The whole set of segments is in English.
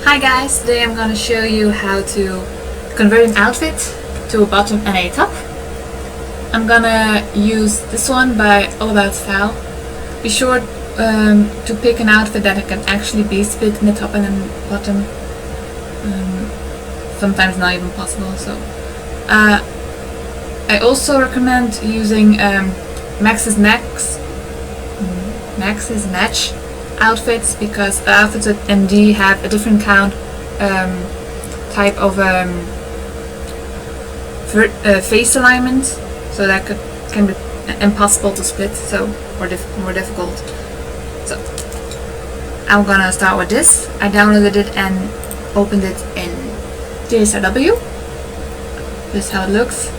Hi guys, today I'm gonna show you how to convert an outfit to a bottom and a top. I'm gonna use this one by All About Style. Be sure to pick an outfit that can actually be split in the top and the bottom. Sometimes not even possible. So I also recommend using Max's Match outfits, because outfits with MD have a different type of face alignment, so that can be impossible to split, so more difficult. So I'm gonna start with this. I downloaded it and opened it in TSRW. This is how it looks.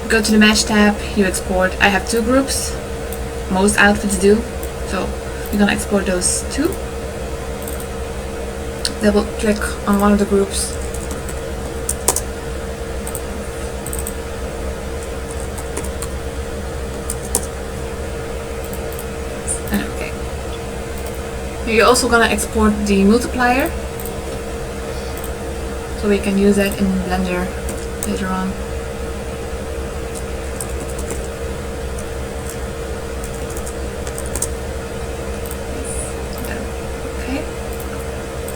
Go to the Mesh tab, you export. I have two groups. Most outfits do, so we're gonna export those two. Double click on one of the groups. Okay. You're also gonna export the multiplier, so we can use that in Blender later on.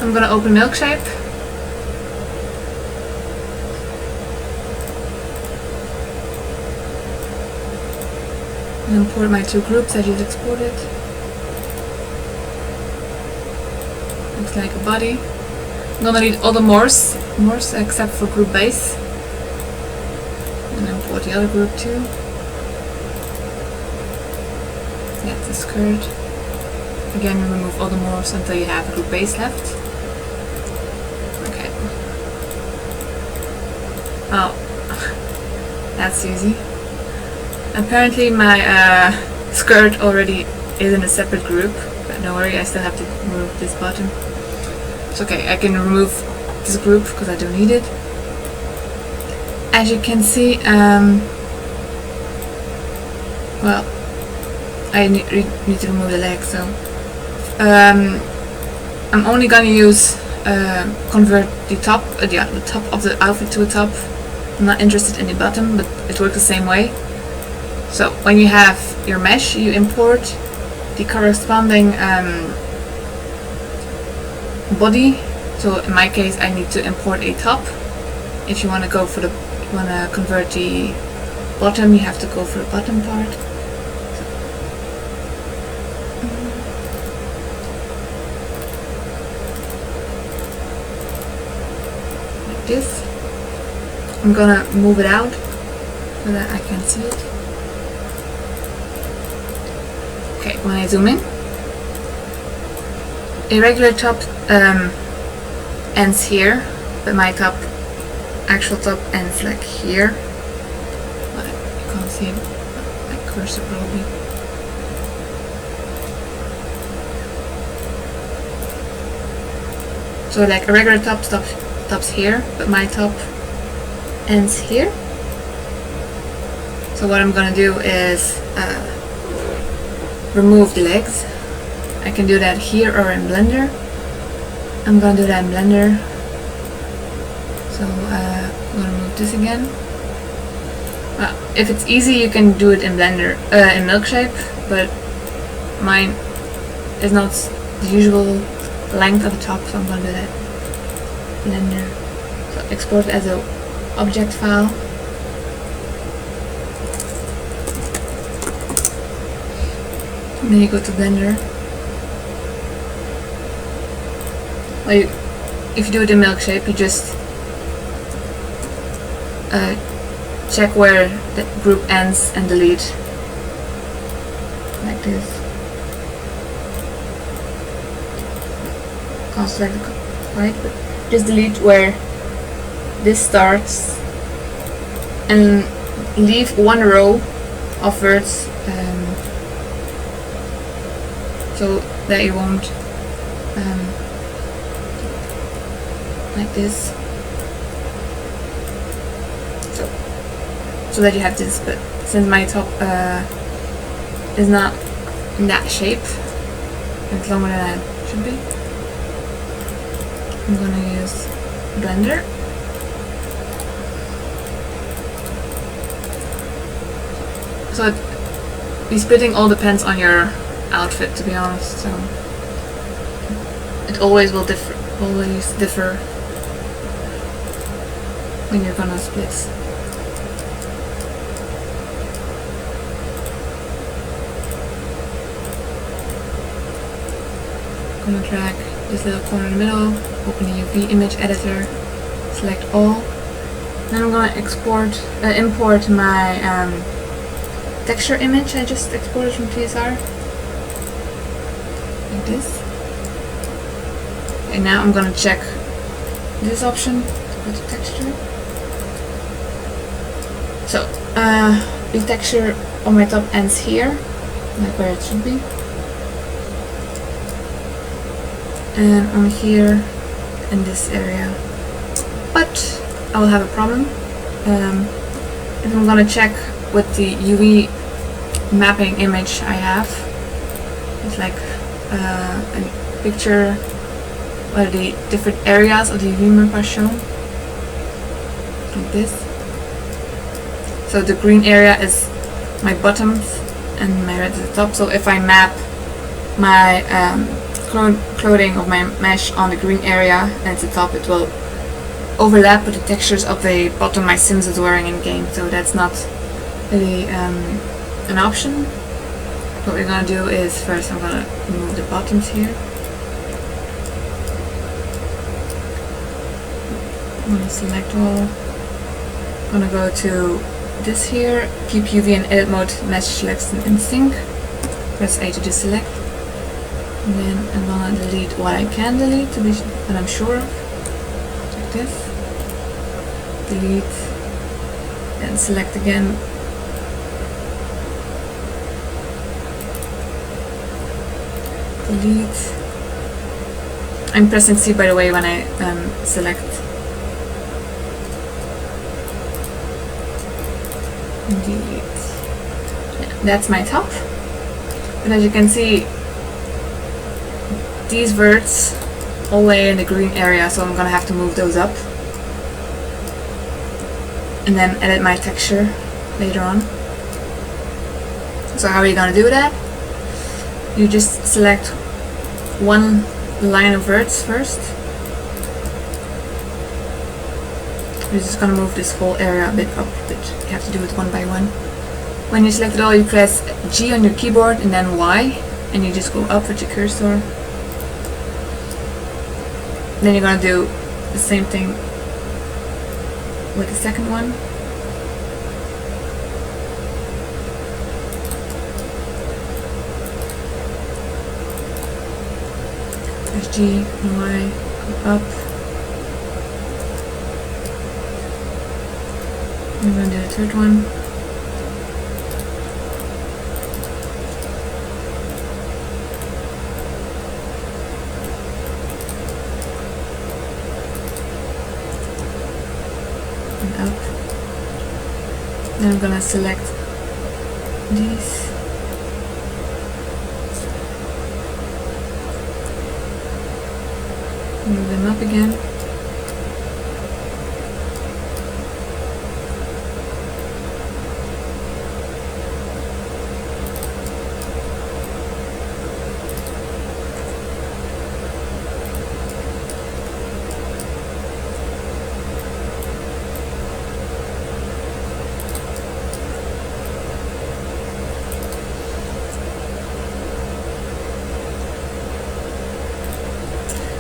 I'm gonna open Milkshape. And import my two groups I just exported. Looks like a body. I'm gonna need all the Morse except for group base. And import the other group too. Get the skirt. Again, remove all the Morse until you have group base left. Oh, that's easy. Apparently my skirt already is in a separate group, but don't worry, I still have to remove this bottom. It's okay, I can remove this group because I don't need it. As you can see, well, I need to remove the leg, so I'm only gonna use convert the top of the outfit to a top. I'm not interested in the bottom, but it works the same way. So when you have your mesh, you import the corresponding body. So in my case, I need to import a top. If you want to convert the bottom, you have to go for the bottom part. Like this. I'm gonna move it out so that I can see it. Okay, when I zoom in, a regular top ends here, but my actual top ends like here. But you can't see it, my cursor probably. So like a regular top stops here, but my top ends here. So what I'm gonna do is remove the legs. I can do that here or in Blender. I'm gonna do that in Blender. So I'm gonna remove this again. If it's easy, you can do it in Blender, in Milkshape, but mine is not the usual length of the top, so I'm gonna do that in Blender. So export it as a object file. And then you go to Blender. Well, if you do it in Milkshape, you just check where the group ends and delete, like this. Can't select it quite, but just delete where this starts and leave one row of words so that you won't like this, so that you have this. But since my top is not in that shape, it's longer than it should be, I'm gonna use Blender. So the splitting all depends on your outfit, to be honest. So it always will differ when you're gonna split. I'm gonna drag this little corner in the middle, open the UV image editor, select all. Then I'm gonna import my texture image I just exported from TSR, like this. And now I'm gonna check this option, go to texture. So the texture on my top ends here, like where it should be. And on here in this area. But I will have a problem. If I'm gonna check with the UV mapping image I have, it's like a picture where the different areas of the UV map are shown, like this. So the green area is my bottoms and my red is the top. So if I map my clothing of my mesh on the green area and it's the top, it will overlap with the textures of the bottom my Sims is wearing in game. So that's not really an option. What we're gonna do is first I'm gonna remove the bottoms here. I'm gonna select all. I'm gonna go to this here, keep UV and edit mode mesh selection in sync. Press A to deselect. And then I'm gonna delete what I can delete to be that I'm sure of. Like this. Delete. And select again. Delete. I'm pressing C by the way when I select. Delete. Yeah, that's my top. And as you can see, these verts all lay in the green area, so I'm gonna have to move those up and then edit my texture later on. So how are you gonna do that? You just select one line of verts first. You're just gonna move this whole area a bit up, but you have to do it one by one. When you select it all, you press G on your keyboard and then Y, and you just go up with your cursor. Then you're gonna do the same thing with the second one. Press G and Y, go up. I'm gonna do the third one. And up. Then I'm gonna select these. Move them up again.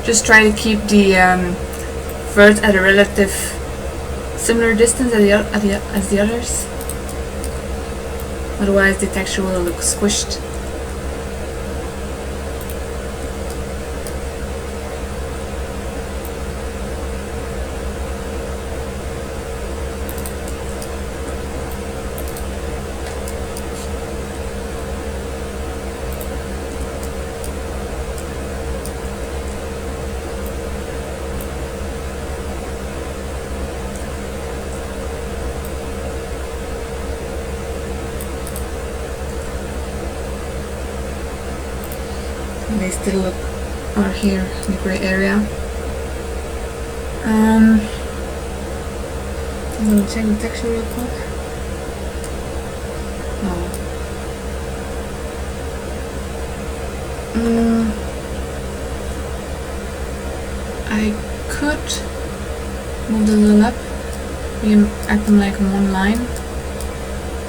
Just try to keep the vert at a relative similar distance as the others. Otherwise the texture will look squished. They still look are here in the gray area. I'm gonna check the texture real quick. No. I could move the little up. We can act them like on one line.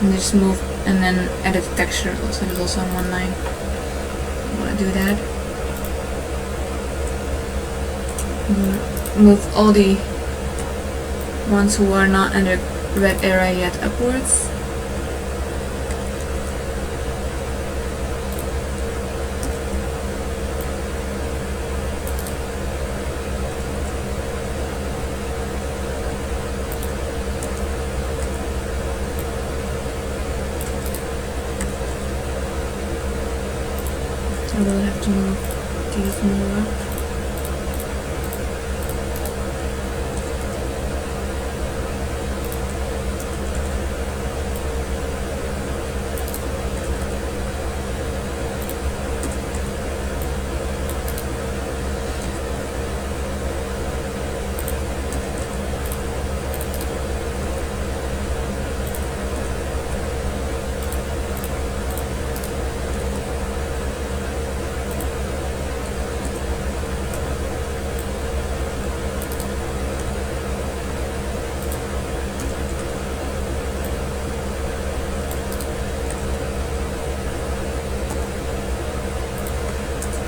And just move and then edit the texture so it's also on one line. I'm gonna do that. I'm gonna move all the ones who are not in the red area yet upwards. I will have to move these more up.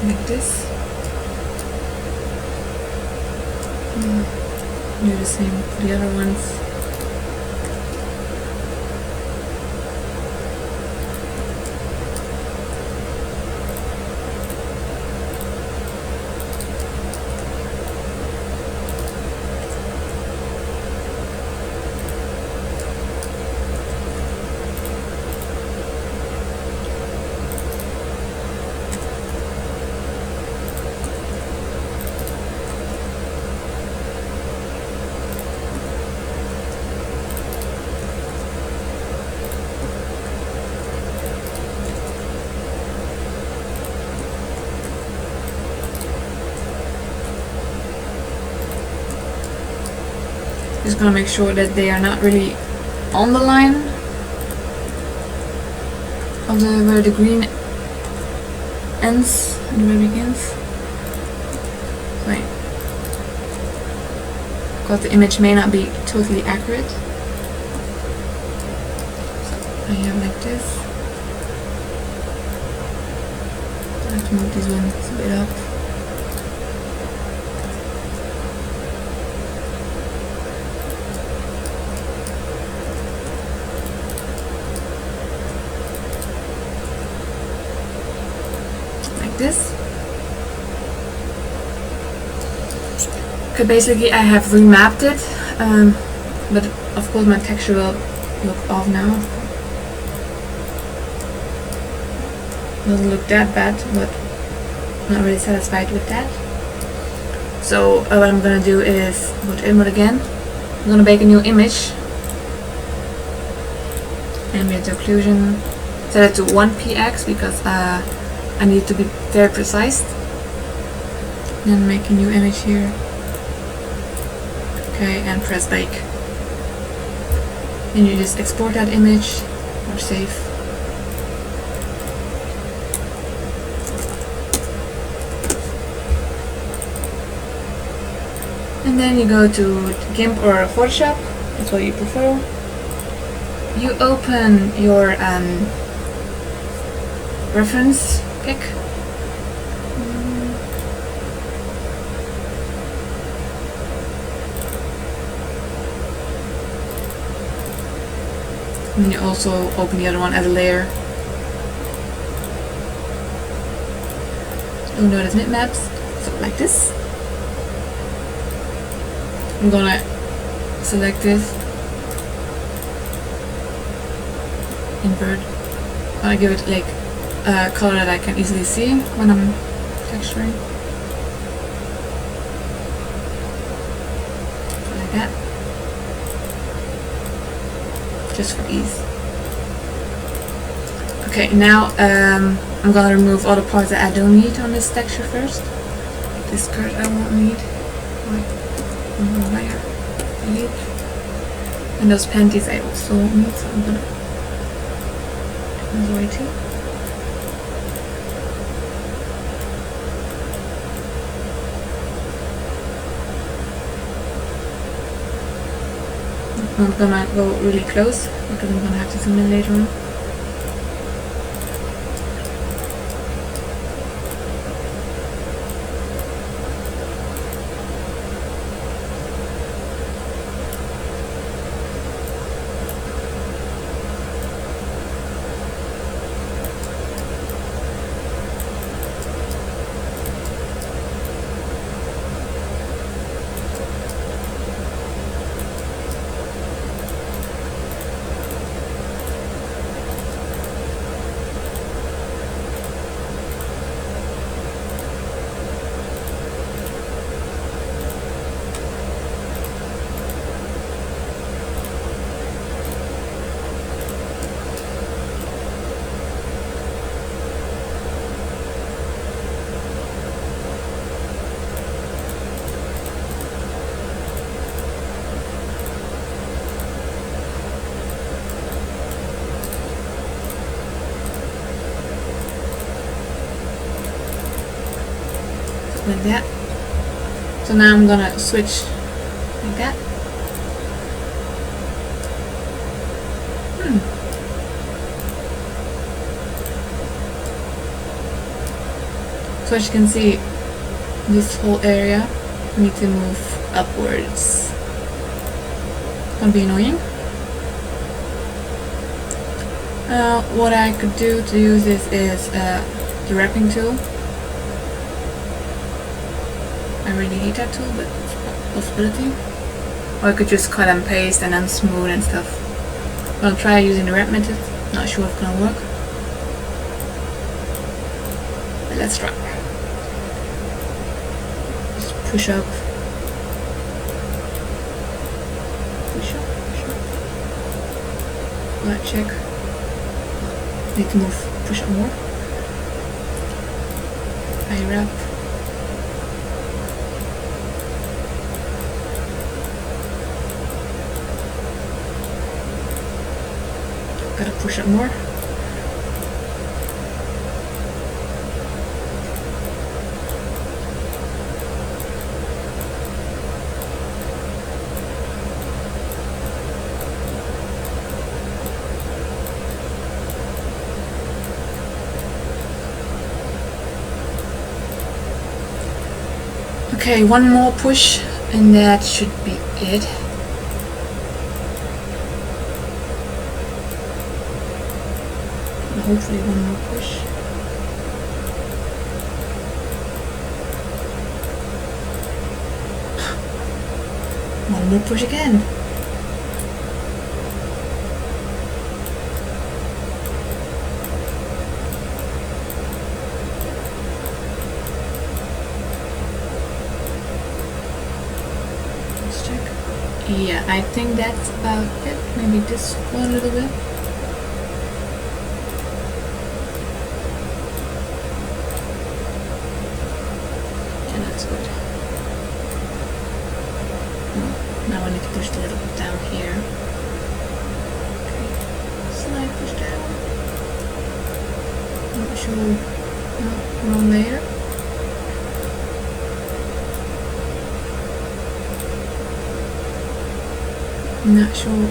Like this. Do the same for the other ones. Just gonna make sure that they are not really on the line of where the green ends and where it begins. Right. Because the image may not be totally accurate. So I have like this. I have to move these ones a bit up. This. Okay, basically I have remapped it, but of course my texture will look off now. Doesn't look that bad, but I'm not really satisfied with that. So what I'm gonna do is go to input again. I'm gonna make a new image. Ambient occlusion. Set it to 1px because I need to be very precise. Then make a new image here. Okay, and press bake. Then you just export that image or save. And then you go to GIMP or Photoshop, that's what you prefer. You open your reference pick. And you also open the other one as a layer. You'll notice bitmaps, so like this. I'm gonna select this, invert. I'm gonna give it like a color that I can easily see when I'm texturing. Like that. Just for ease. Okay, now I'm gonna remove all the parts that I don't need on this texture first. This skirt I won't need. layer. Delete. And those panties I also need, so I'm gonna avoid it. I'm gonna go really close because I'm gonna have to zoom in later on. Like that. So now I'm gonna switch like that. So as you can see, this whole area I need to move upwards. It's gonna be annoying. What I could do to use this is the wrapping tool. I really hate that tool, but it's a possibility. Or I could just cut and paste and then smooth and stuff. I'll try using the wrap method. Not sure if it's gonna work. But let's try. Just push up. Push up, push up. Right, check. Need to move, push up more. I wrap. Gotta push it more. Okay, one more push and that should be it. Hopefully one more push. One more push again. Let's check. Yeah, I think that's about it. Maybe this one a little bit. Now I need to push a little bit down here. Okay, slide push down. Not sure. No, wrong layer. Not sure.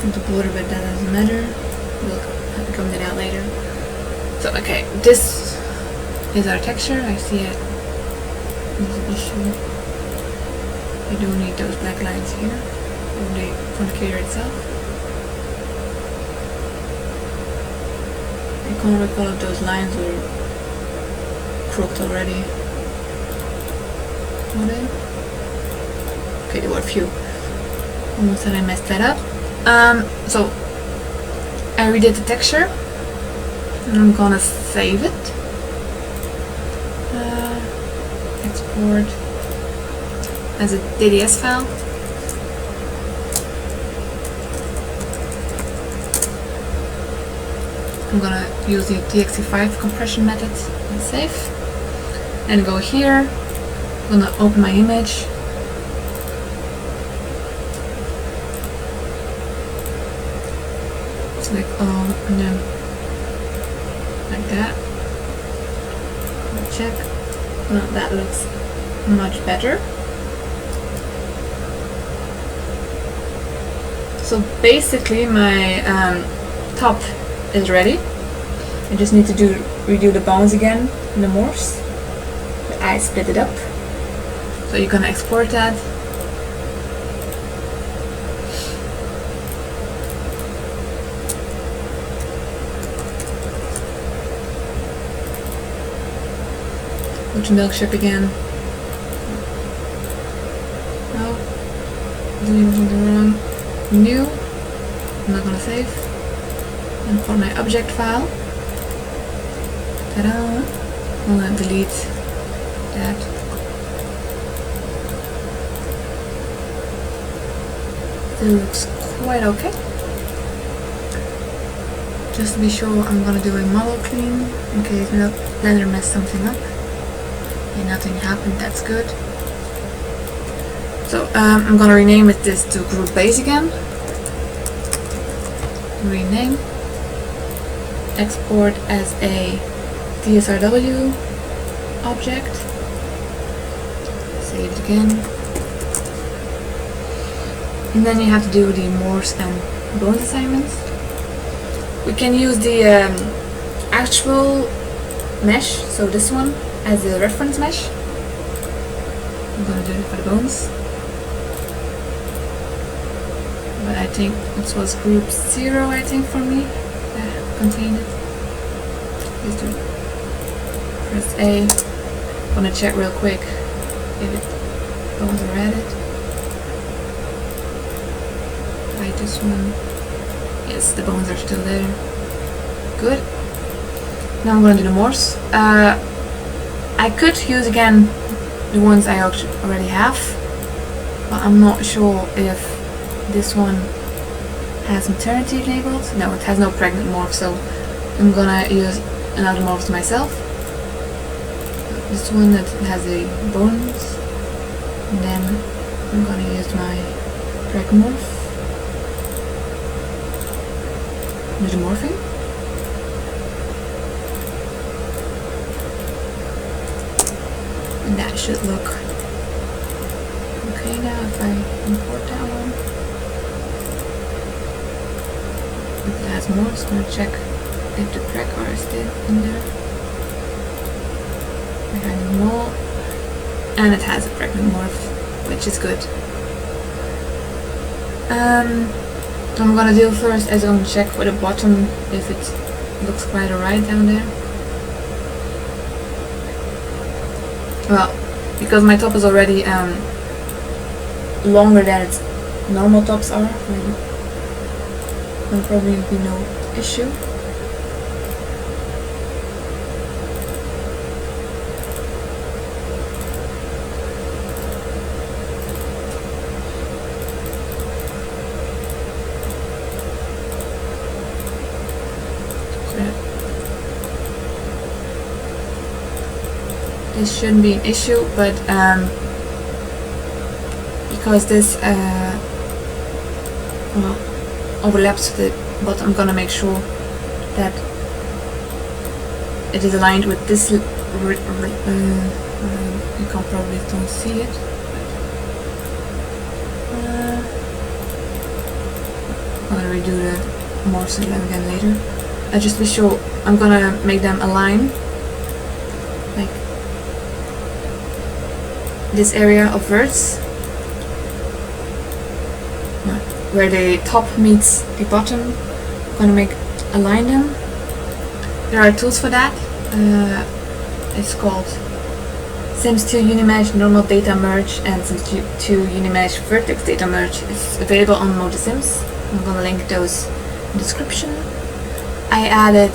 The border, but that doesn't matter. We'll have to come that out later. So okay, this is our texture. I see it. There's an issue. We do need those black lines here from the creator itself. I can't recall if those lines were crooked already. Were they? Okay, there were a few. Almost said I messed that up. So I redid the texture and I'm gonna save it. Export as a DDS file. I'm gonna use the TXT5 compression method and save. And go here. I'm gonna open my image. Select all and then like that. Check. No, that looks much better. So basically my top is ready. I just need to redo the bones again in the morphs. I split it up. So you're gonna export that. Go to Milkshape again. No, doing something wrong. New. I'm not gonna save. Import my object file. Ta-da! I'm gonna delete that. Still looks quite okay. Just to be sure, I'm gonna do a model clean in case Blender messed something up. Okay, nothing happened. That's good. So I'm gonna rename this to group base again. Rename. Export as a TSRW object. Save it again. And then you have to do the morphs and bones assignments. We can use the actual mesh, so this one, as a reference mesh. I'm gonna do it for the bones. But I think this was group 0, I think, for me. Contain it. Please do. Press A. I'm gonna check real quick if bones are added. Try this one. Yes, the bones are still there. Good. Now I'm gonna do the morphs. I could use again the ones I already have, but I'm not sure if this one has maternity labeled. No, it has no pregnant morph, so I'm gonna use another morph myself. This one that has a bones, and then I'm gonna use my pregnant morph. Do the morphing. And that should look okay now if I import that one. If it has more, I'm just gonna check if the preg are still in there. Behind the wall. And it has a pregnant morph, which is good. I'm gonna do first as own check for the bottom if it looks quite alright down there. Well, because my top is already longer than its normal tops are, there'll probably be no issue. This shouldn't be an issue, but because this well, overlaps the bottom, I'm gonna make sure that it is aligned with this. You can probably don't see it. I'm gonna redo the morphs again later. Just to be sure, I'm gonna make them align. Like this area of verts, where the top meets the bottom. I'm gonna align them. There are tools for that. It's called Sims 2 Unimesh Normal Data Merge and Sims 2 Unimesh Vertex Data Merge. It's available on Sims. I'm gonna link those in the description. I added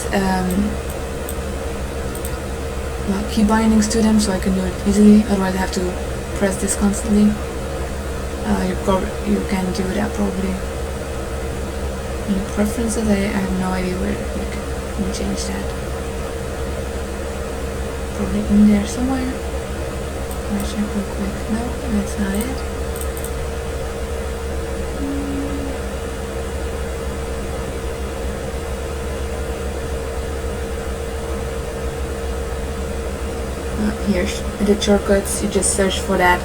key bindings to them, so I can do it easily. Otherwise, I have to press this constantly. You can do that probably in preferences. I have no idea where you can change that. Probably in there somewhere. I'll check real quick. No, that's not it. Here, edit shortcuts. You just search for that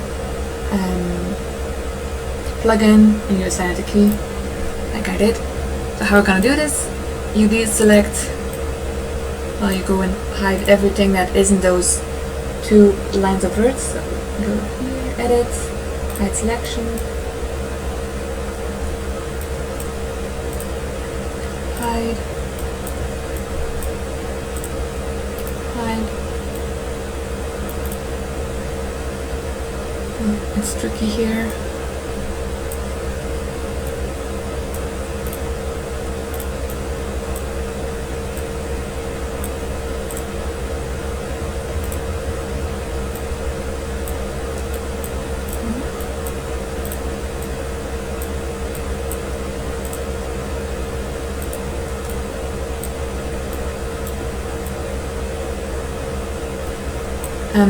plugin and you assign it a key, like I did. So how we're gonna do this? You deselect. Well, you go and hide everything that isn't those two lines of words. So go here, edit, hide selection, hide, hide. It's tricky here.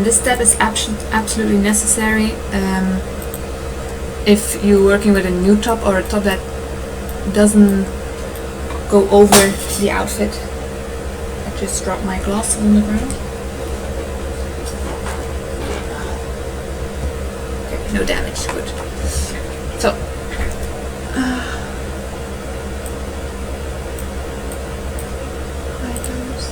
This step is absolutely necessary if you're working with a new top or a top that doesn't go over the outfit. I just dropped my glasses on the ground. Okay, no damage, good. So, items.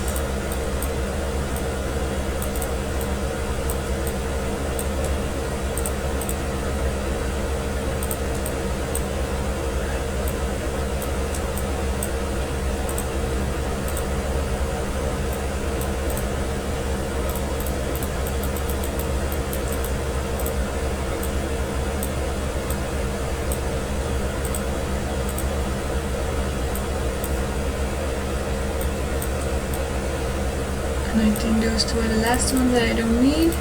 I think those two are the last ones that I don't need.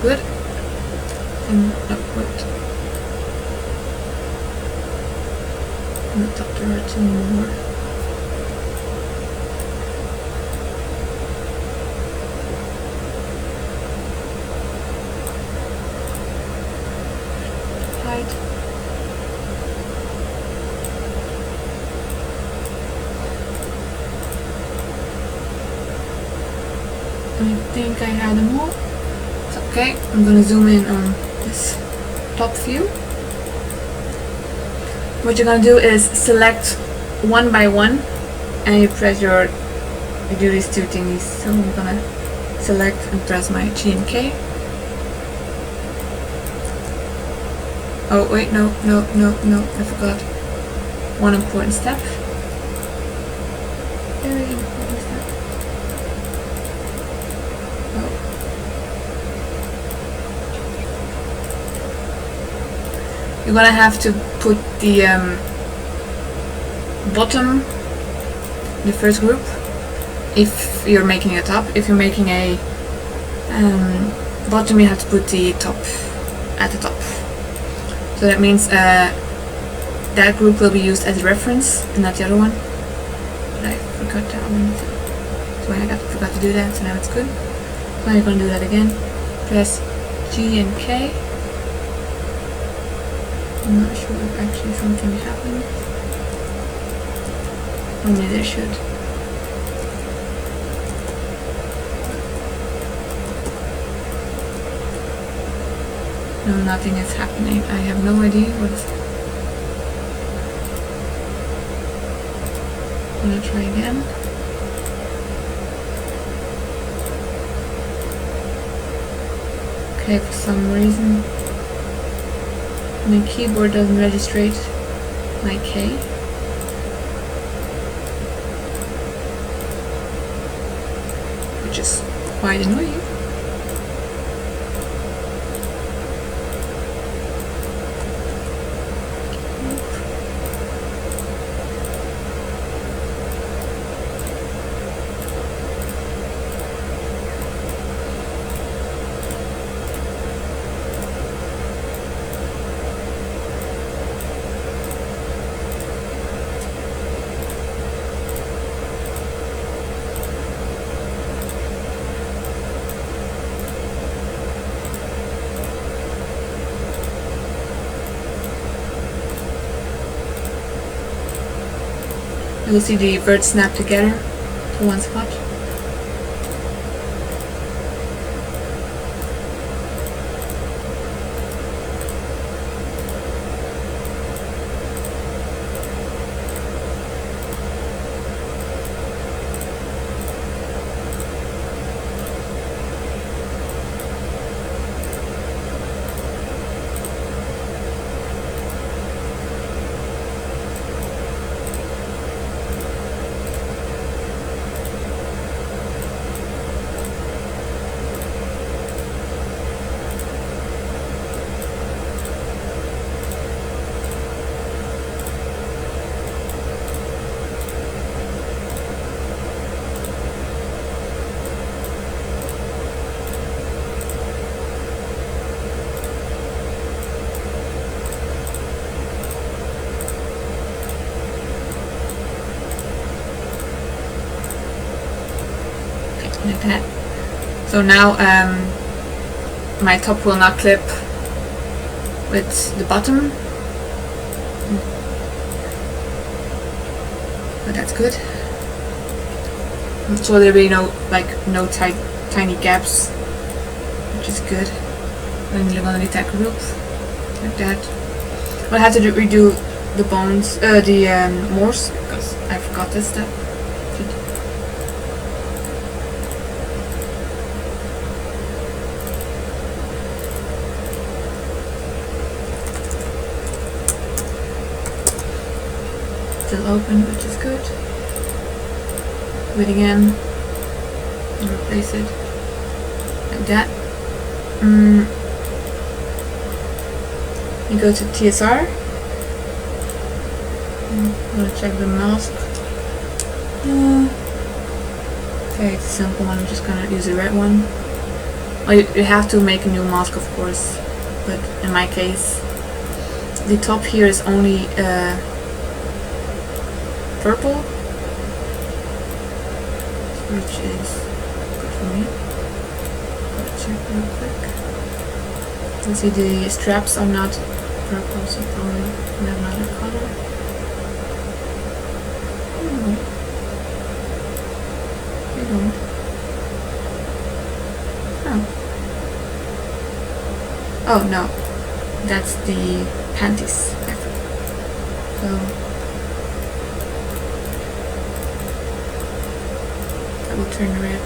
Good. And wait. On the top there are two more. Hide. I think I had them all. It's okay, I'm gonna zoom in on this top view. What you're gonna do is select one by one and you do these two thingies. So I'm gonna select and press my G and K. Oh wait, no, I forgot one important step. Very important step. You're gonna have to put the bottom, the first group, if you're making a top. If you're making a bottom, you have to put the top at the top. So that means that group will be used as a reference and not the other one. But I forgot that one. So I forgot to do that, so now it's good. So now you're gonna do that again. Press G and K. I'm not sure if actually something happened. Only there should. No, nothing is happening. I have no idea what's... I'm gonna try again. Okay, for some reason my keyboard doesn't register my K. Which is quite annoying. You'll see the verts snap together to one spot. Like that. So now my top will not clip with the bottom, but that's good. So there'll be no tiny gaps, which is good. When you live underneath that group, like that. I'll have to redo the bones, the Morse, because I forgot this step. Still open, which is good. Do it again and replace it like that. You go to TSR. I'm gonna check the mask. Okay, it's a simple one. I'm just gonna use the red one. Well, you have to make a new mask, of course, but in my case, the top here is only purple, which is good for me. Let's check real quick. You see the straps are not purple, so probably we have another color. We don't. Oh no, that's the panties. So I will turn red.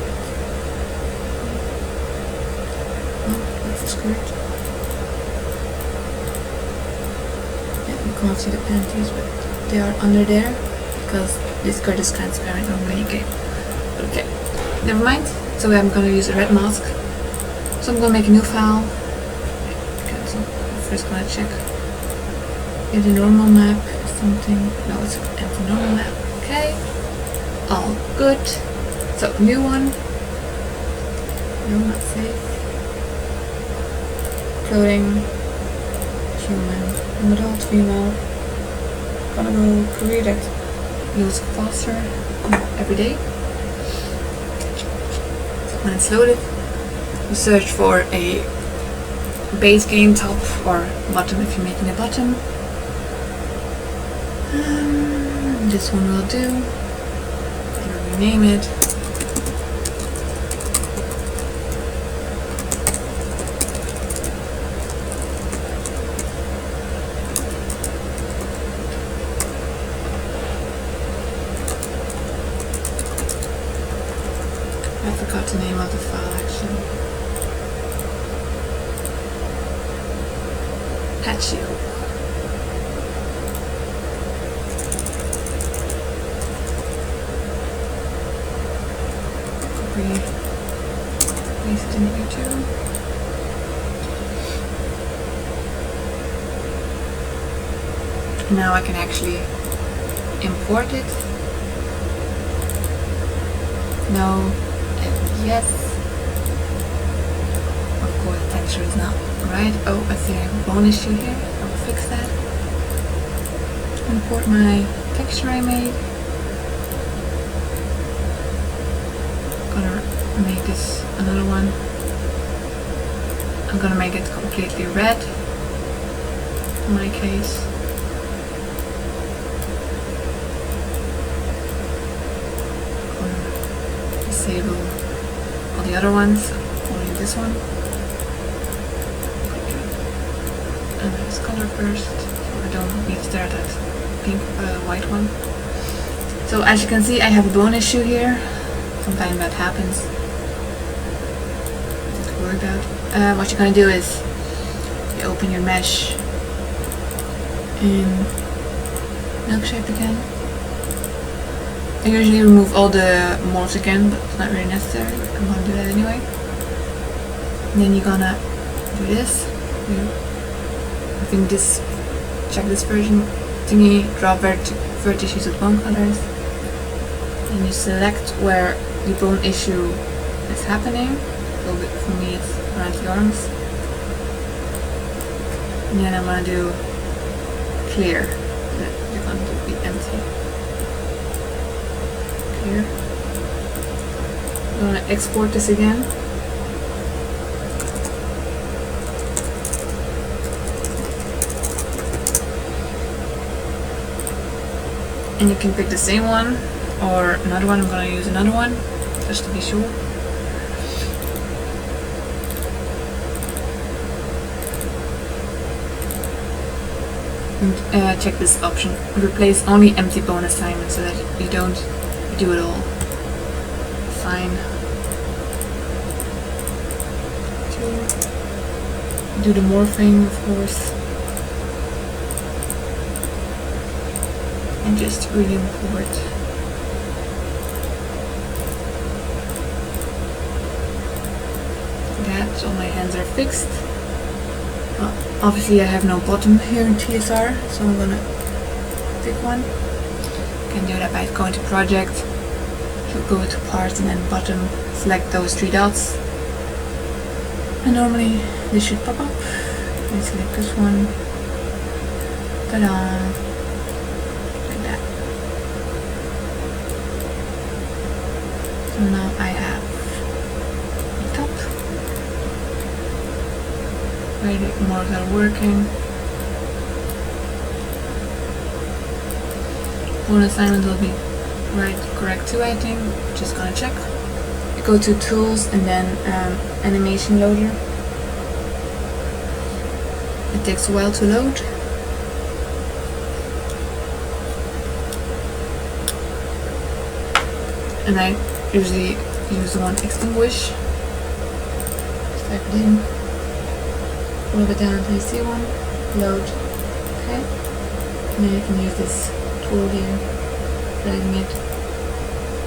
Oh, that's the skirt. Yeah, you can't see the panties, but they are under there because this skirt is transparent on my game. Okay, never mind. So I'm gonna use a red mask. So I'm gonna make a new file. Cancel. I'm first gonna check if the normal map is something. No, it's an empty normal map. Okay, all good. So, new one. No, not safe. Clothing. Human. Adult, female. Gonna go create it. Use faster every day. So when it's loaded, you search for a base game top or bottom if you're making a bottom. This one will do. I'm gonna rename it. I forgot the name of the file actually. Patio. Copy. Paste it in here too. Now I can actually import it. No. Yes. Of course, the texture is not right. Oh, I see I have a bone issue here. I will fix that. Import my texture I made. Gonna make this another one. I'm gonna make it completely red. In my case. disable all the other ones, only this one. And this color first, so I don't need to stare at that pink, white one. So as you can see, I have a bone issue here. Sometimes that happens. Don't worry about. What you're gonna do is you open your mesh in Milkshape again. I usually remove all the morphs again, but it's not really necessary. I'm gonna do that anyway. And then you're gonna do this. I think this, check this version thingy, draw vertices with bone colors. And you select where the bone issue is happening. So for me it's around the arms. And then I'm gonna do clear. You're gonna do be empty. Clear. I'm gonna export this again. And you can pick the same one or another one. I'm gonna use another one just to be sure. And check this option. Replace only empty bone assignments so that you don't do it all. Fine. Do the morphing, of course. And just re-import. That, so my hands are fixed. Obviously I have no bottom here in TSR, so I'm gonna pick one. You can do that by going to project, go to parts and then bottom, select those 3 dots. And normally this should pop up. And select this one. Ta-da! Now I have the top where the morphs are working. One assignment will be correct too, I think. Just gonna check. You go to tools and then animation loader. It takes a while to load. And I usually use the one extinguish. Just type it in. Move it down until you see one. Load. Okay. And then you can use this tool here. Dragging it.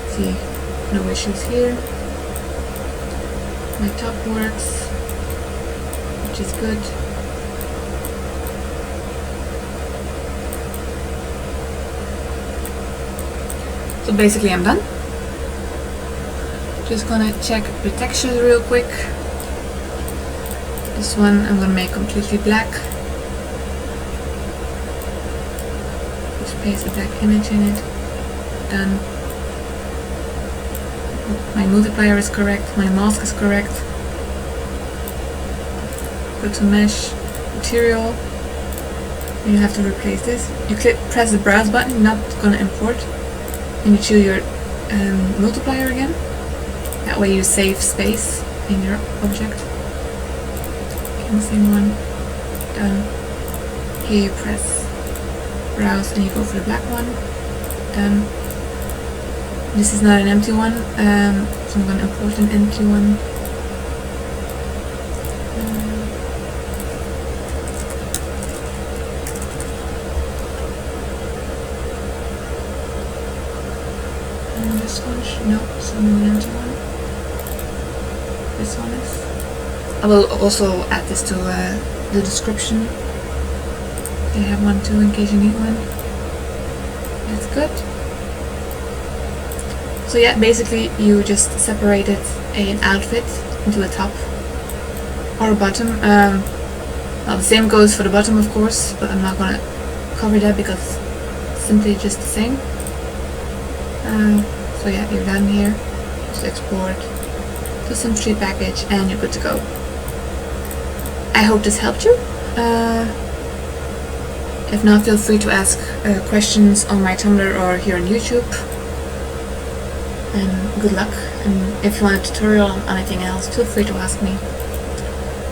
See, no issues here. My top works, which is good. So basically I'm done. Just gonna check the textures real quick. This one I'm gonna make completely black. Just paste a black image in it. Done. My multiplier is correct, my mask is correct. Go to mesh, material. You have to replace this. You press the browse button, you're not gonna import. And you choose your multiplier again. That way you save space in your object. Okay, the same one. Done. Here you press browse and you go for the black one. Done. This is not an empty one, so I'm going to import an empty one. And this one should not, it's only an empty one. This one is. I will also add this to the description. They have one too in case you need one. That's good. So yeah, basically you just separated an outfit into a top or a bottom. Well, the same goes for the bottom, of course, but I'm not gonna cover that because it's simply just the same. So yeah, you're done here. Just export to Sim3 package and you're good to go. I hope this helped you. If not, feel free to ask questions on my Tumblr or here on YouTube. and good luck. And if you want a tutorial on anything else, feel free to ask me.